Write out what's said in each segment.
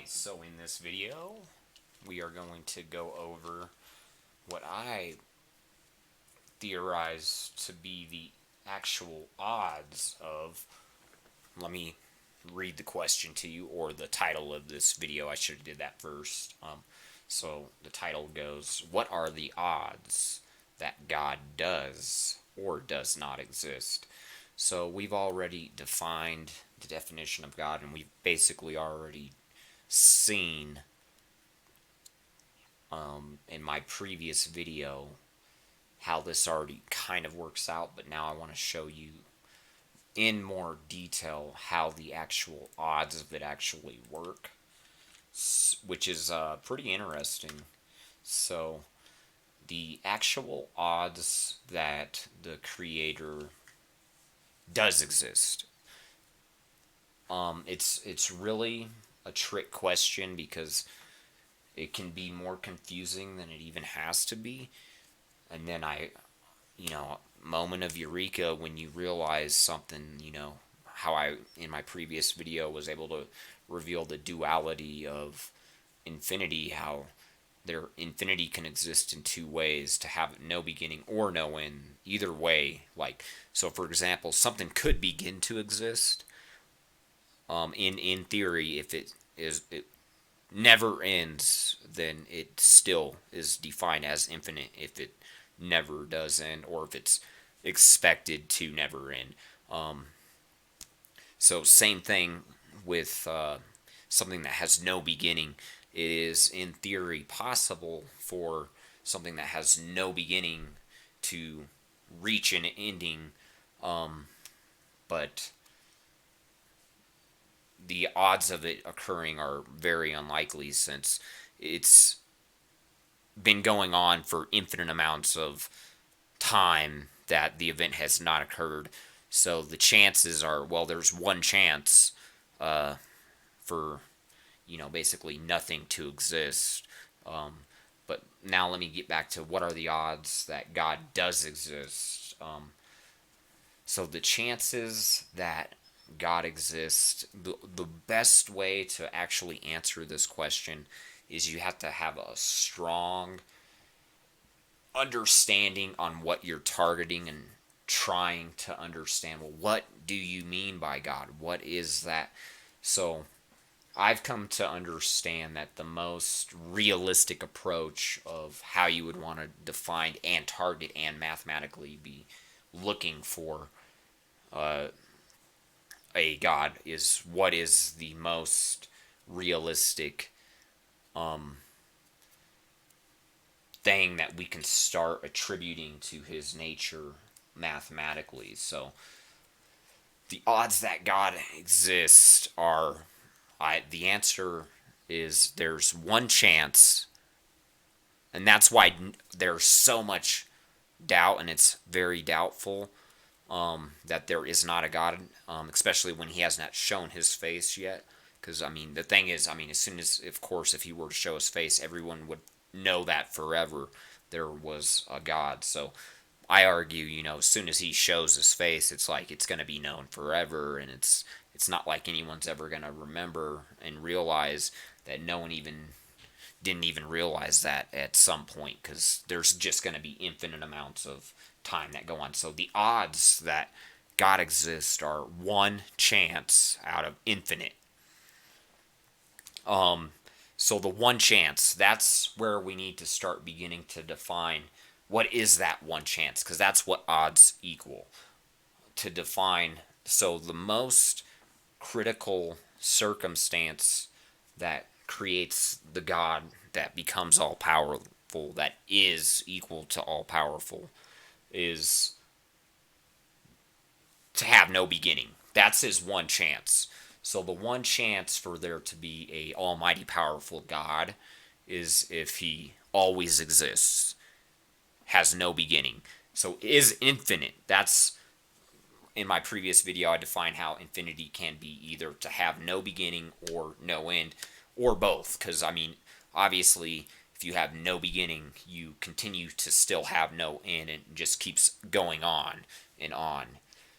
Alright, so in this video, we are going to go over what I theorize to be the actual odds of. Let me read the question to you, or the title of this video. I should have did that first. So the title goes, what are the odds that God does or does not exist? So we've already defined the definition of God, and we've basically already seen in my previous video how this already kind of works out, but now I want to show you in more detail how the actual odds of it actually work, which is pretty interesting. So the actual odds that the creator does exist, it's really a trick question because it can be more confusing than it even has to be. And then moment of eureka when you realize something, how I, in my previous video, was able to reveal the duality of infinity, how their infinity can exist in two ways, to have no beginning or no end. Either way, so for example, something could begin to exist, in theory, if it never ends, then it still is defined as infinite if it never does end, or if it's expected to never end. So same thing with something that has no beginning. It is in theory possible for something that has no beginning to reach an ending, but the odds of it occurring are very unlikely, since it's been going on for infinite amounts of time that the event has not occurred. So the chances are, well, there's one chance for, basically nothing to exist. But now let me get back to what are the odds that God does exist. So the chances that God exists, the best way to actually answer this question is you have to have a strong understanding on what you're targeting and trying to understand, well, what do you mean by God? What is that? So I've come to understand that the most realistic approach of how you would want to define and target and mathematically be looking for a God is what is the most realistic thing that we can start attributing to his nature mathematically. So the odds that God exists are, the answer is there's one chance, and that's why there's so much doubt, and it's very doubtful that there is not a God, especially when he has not shown his face yet. Because, the thing is, as soon as, of course, if he were to show his face, everyone would know that forever there was a God. So I argue, as soon as he shows his face, it's like it's going to be known forever, and it's not like anyone's ever going to remember and realize that no one even didn't even realize that at some point, because there's just going to be infinite amounts of time that go on. So the odds that God exists are one chance out of infinite. So the one chance, that's where we need to start beginning to define what is that one chance, because that's what odds equal. To define, so the most critical circumstance that creates the God that becomes all powerful, that is equal to all powerful, is to have no beginning. That's his one chance. So the one chance for there to be a almighty powerful God is if he always exists, has no beginning. So is infinite. That's, in my previous video, I defined how infinity can be either to have no beginning or no end, or both. Because, obviously, if you have no beginning, you continue to still have no end, and it just keeps going on and on.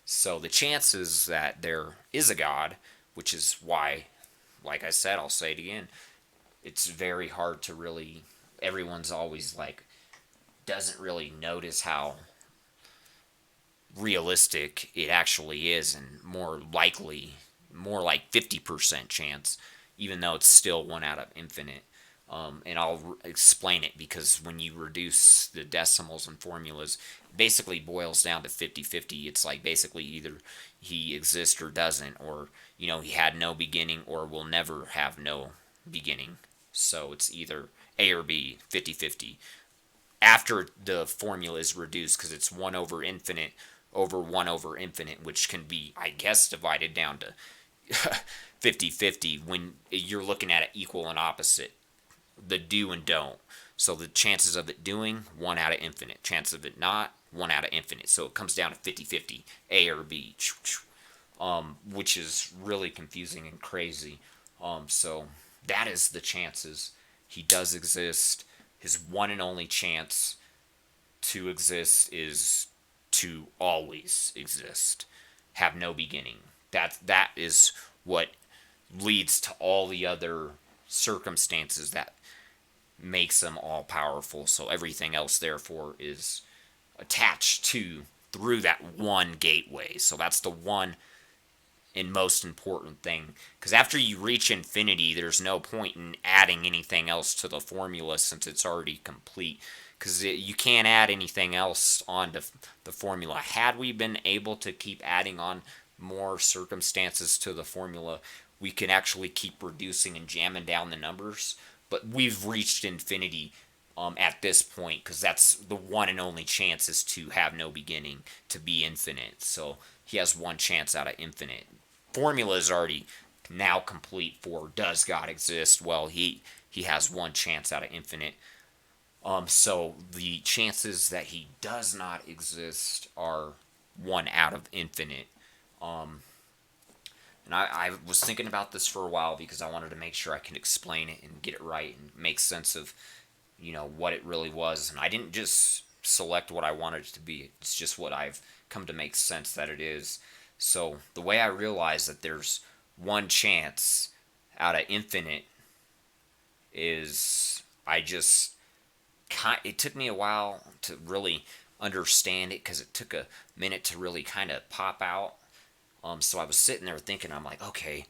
So the chances that there is a God, which is why like I said, I'll say it again. It's very hard to really. Everyone's always like doesn't really notice how realistic it actually is, and more likely, more like 50% chance, even though it's still 1 out of infinite. And I'll explain it because when you reduce the decimals and formulas, it basically boils down to 50-50. It's like basically either he exists or doesn't, or he had no beginning or will never have no beginning. So it's either A or B, 50-50 after the formula is reduced, because it's 1 over infinite over 1 over infinite, which can be, I guess, divided down to 50-50 when you're looking at it equal and opposite, the do and don't. So the chances of it doing, 1 out of infinite. Chance of it not, 1 out of infinite. So it comes down to 50-50, A or B, which is really confusing and crazy. So that is the chances. He does exist. His one and only chance to exist is to always exist, have no beginning. That is what leads to all the other circumstances that makes him all powerful. So everything else, therefore, is attached to through that one gateway. So that's the one and most important thing, because after you reach infinity, there's no point in adding anything else to the formula since it's already complete, because you can't add anything else onto the formula. Had we been able to keep adding on more circumstances to the formula, we can actually keep reducing and jamming down the numbers, but we've reached infinity at this point, because that's the one and only chance is to have no beginning, to be infinite. So he has one chance out of infinite. Formula is already now complete for does God exist? Well, he has one chance out of infinite. So the chances that he does not exist are 1 out of infinite. And I was thinking about this for a while because I wanted to make sure I can explain it and get it right and make sense of what it really was. And I didn't just select what I wanted it to be. It's just what I've come to make sense that it is. So the way I realized that there's one chance out of infinite is it took me a while to really understand it, because it took a minute to really kind of pop out. So I was sitting there thinking, I'm like, okay,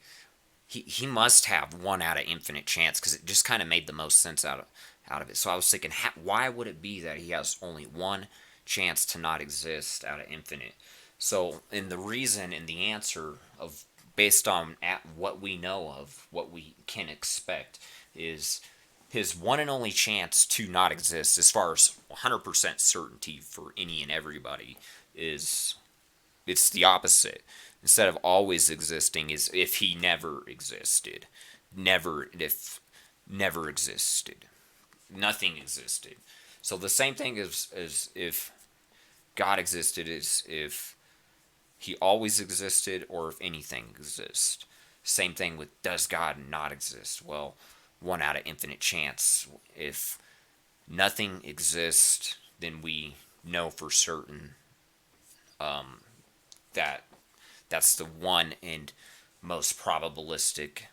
he must have 1 out of infinite chance, because it just kind of made the most sense out of it. So I was thinking, why would it be that he has only one chance to not exist out of infinite? So, and the reason and the answer of based on what we know of what we can expect is his one and only chance to not exist, as far as 100% certainty for any and everybody, is it's the opposite. Instead of always existing, is if he never existed, never existed, nothing existed. So the same thing as if God existed is if he always existed or if anything exists. Same thing with does God not exist? Well, 1 out of infinite chance. If nothing exists, then we know for certain that that's the one and most probabilistic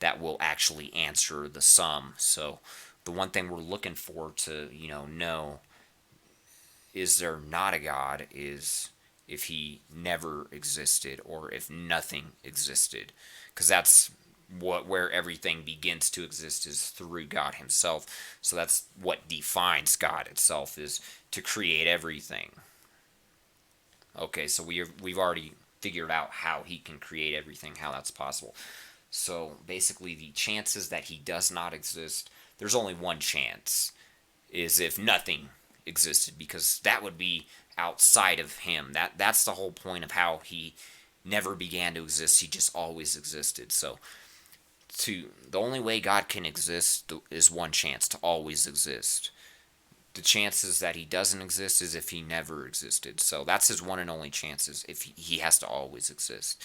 that will actually answer the sum. So the one thing we're looking for to know is there not a God is if he never existed or if nothing existed, because that's where everything begins to exist is through God himself. So that's what defines God itself, is to create everything. Okay, so we've already figured out how he can create everything, how that's possible. So basically the chances that he does not exist, there's only one chance, is if nothing existed, because that would be outside of him. That's the whole point of how he never began to exist. He just always existed. So the only way God can exist is one chance, to always exist. The chances that he doesn't exist is if he never existed. So that's his one and only chances, if he has to always exist.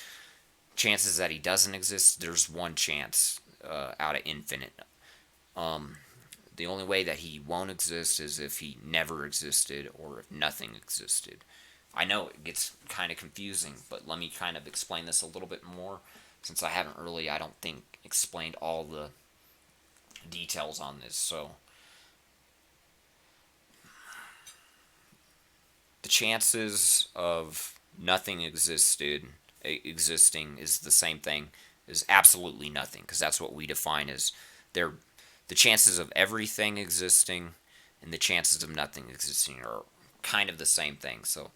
Chances that he doesn't exist, there's one chance out of infinite. The only way that he won't exist is if he never existed or if nothing existed. I know it gets kind of confusing, but let me kind of explain this a little bit more. since I haven't really, I don't think, explained all the details on this. So the chances of nothing existing is the same thing as absolutely nothing, because that's what we define as there. The chances of everything existing and the chances of nothing existing are kind of the same thing. So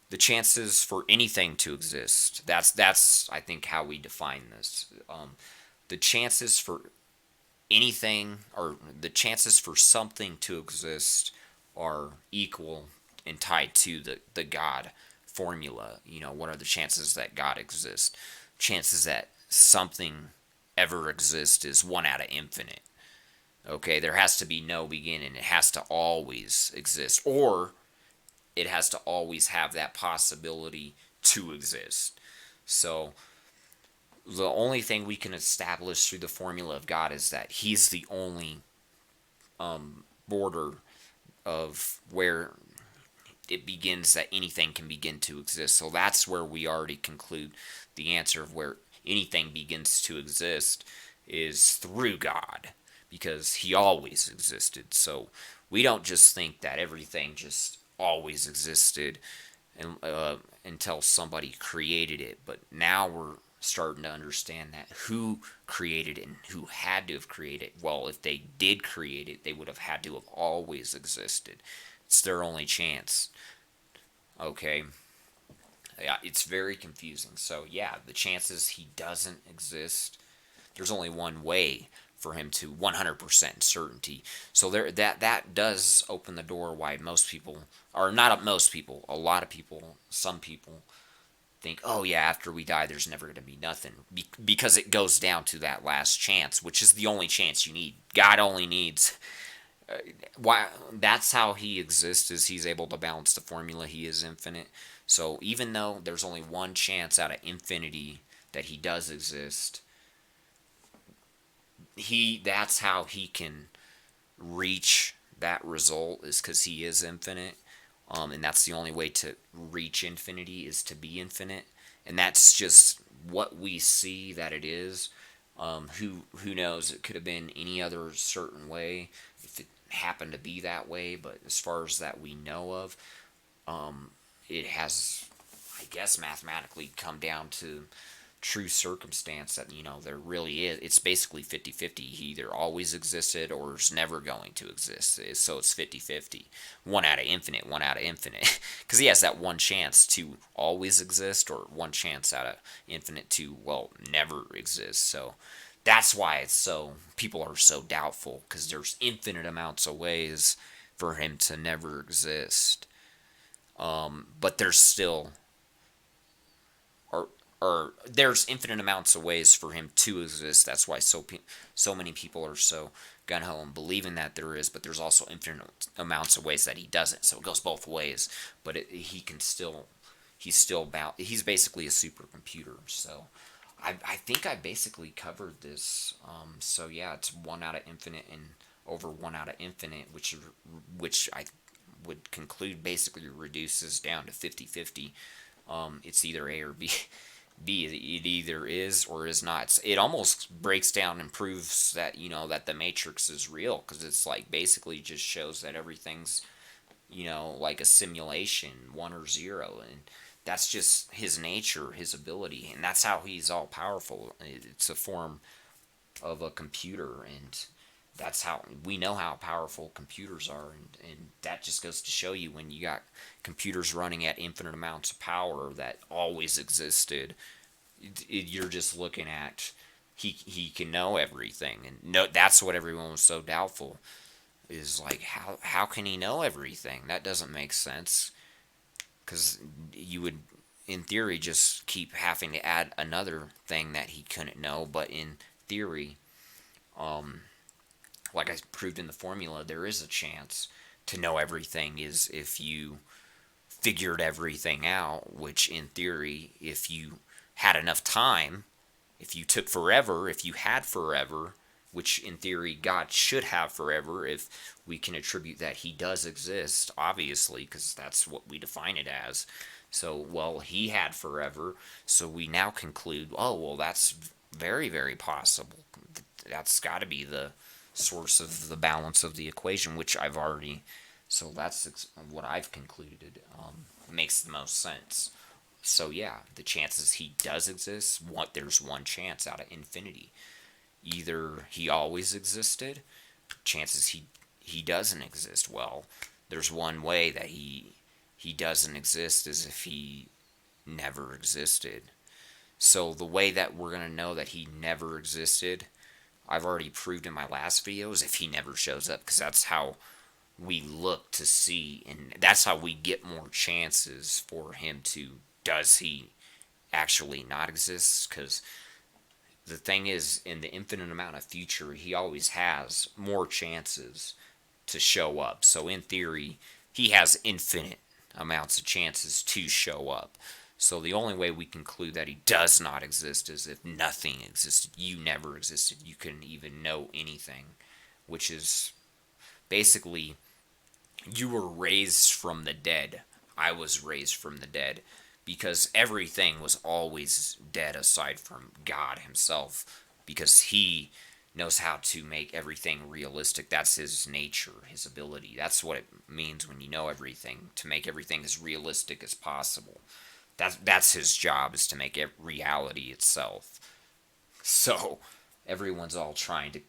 the chances for anything to exist, that's I think how we define this. The chances for anything, or the chances for something to exist, are equal and tied to the God formula. What are the chances that God exists? Chances that something ever exists is 1 out of infinite. Okay, there has to be no beginning. It has to always exist, or it has to always have that possibility to exist. So the only thing we can establish through the formula of God is that He's the only border of where it begins, that anything can begin to exist. So that's where we already conclude the answer of where anything begins to exist is through God, because He always existed. So we don't just think that everything just always existed and, until somebody created it, but now we're starting to understand that who created it and who had to have created it. Well, if they did create it, they would have had to have always existed. It's their only chance. Okay. Yeah, it's very confusing. So yeah, the chances he doesn't exist, there's only one way for him to 100% certainty. So that does open the door why most people, or not most people, a lot of people, some people think, oh yeah, after we die, there's never going to be nothing, because it goes down to that last chance, which is the only chance you need. God only needs. Why? That's how He exists. Is He's able to balance the formula. He is infinite. So even though there's only one chance out of infinity that He does exist, that's how He can reach that result, is because He is infinite. And that's the only way to reach infinity, is to be infinite, and that's just what we see that it is. Who knows? It could have been any other certain way if it happened to be that way, but as far as that we know of, it has, I guess, mathematically come down to true circumstance that there really is. It's basically 50-50. He either always existed or is never going to exist. So it's 50-50. 1 out of infinite, 1 out of infinite. Because he has that one chance to always exist, or one chance out of infinite to, well, never exist. So that's why people are so doubtful, because there's infinite amounts of ways for him to never exist. But there's still, or there's infinite amounts of ways for him to exist. That's why so many people are so gun ho and believing that there is, but there's also infinite amounts of ways that he doesn't. So it goes both ways. But he's basically a supercomputer. So I think I basically covered this. So yeah, it's 1 out of infinite and over 1 out of infinite, which I would conclude basically reduces down to 50-50. It's either A or B. It either is or is not. It almost breaks down and proves that that the Matrix is real, because it's like basically just shows that everything's like a simulation, 1 or 0, and that's just his nature, his ability, and that's how he's all powerful. It's a form of a computer, and that's how we know how powerful computers are, and that just goes to show you, when you got computers running at infinite amounts of power that always existed, you're just looking at he can know everything, and no, that's what everyone was so doubtful, is like, how can he know everything? That doesn't make sense, because you would, in theory, just keep having to add another thing that he couldn't know. But in theory, like I proved in the formula, there is a chance to know everything, is if you figured everything out, which in theory, if you had enough time, if you took forever, if you had forever, which in theory God should have forever, if we can attribute that he does exist, obviously, because that's what we define it as, So, well, he had forever. So we now conclude, oh, well, that's very, very possible. That's got to be the source of the balance of the equation, which I've already. So that's what I've concluded. Makes the most sense. So yeah, the chances he does exist, there's one chance out of infinity. Either he always existed, chances he doesn't exist. Well, there's one way that he doesn't exist is if he never existed. So the way that we're going to know that he never existed, I've already proved in my last videos, if he never shows up, because that's how we look to see, and that's how we get more chances for him to, does he actually not exist? Because the thing is, in the infinite amount of future, he always has more chances to show up. So in theory, he has infinite amounts of chances to show up. So the only way we conclude that he does not exist is if nothing existed. You never existed. You couldn't even know anything, which is basically you were raised from the dead. I was raised from the dead because everything was always dead aside from God himself, because he knows how to make everything realistic. That's his nature, his ability. That's what it means when you know everything, to make everything as realistic as possible. That's his job, is to make it reality itself. So everyone's all trying to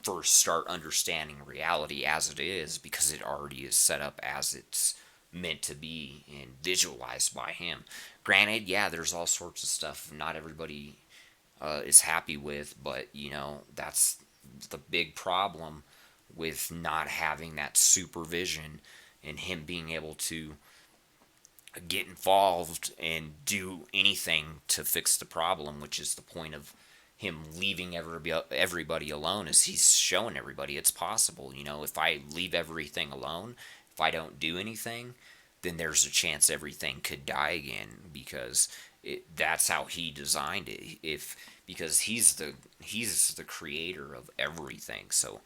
first start understanding reality as it is, because it already is set up as it's meant to be and visualized by him. Granted, yeah, there's all sorts of stuff not everybody is happy with, but that's the big problem with not having that supervision and him being able to get involved and do anything to fix the problem, which is the point of him leaving everybody alone, is he's showing everybody it's possible. If I leave everything alone, if I don't do anything, then there's a chance everything could die again, because that's how he designed it. If Because he's the creator of everything, so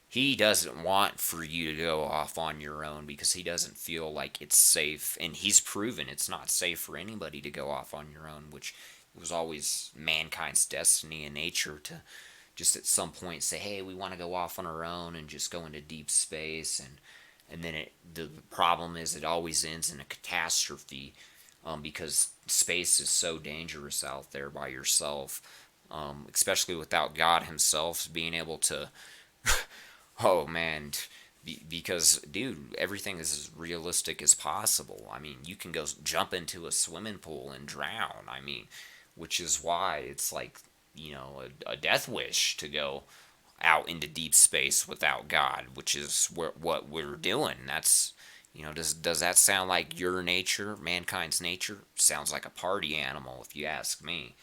he doesn't want for you to go off on your own, because he doesn't feel like it's safe, and he's proven it's not safe for anybody to go off on your own, which was always mankind's destiny and nature, to just at some point say, hey, we want to go off on our own and just go into deep space, and then the problem is it always ends in a catastrophe, because space is so dangerous out there by yourself, especially without God himself being able to. Oh man, because dude, everything is as realistic as possible. I mean, you can go jump into a swimming pool and drown. I mean, which is why it's like, a death wish to go out into deep space without God, which is what we're doing. That's, does that sound like your nature, mankind's nature? Sounds like a party animal, if you ask me.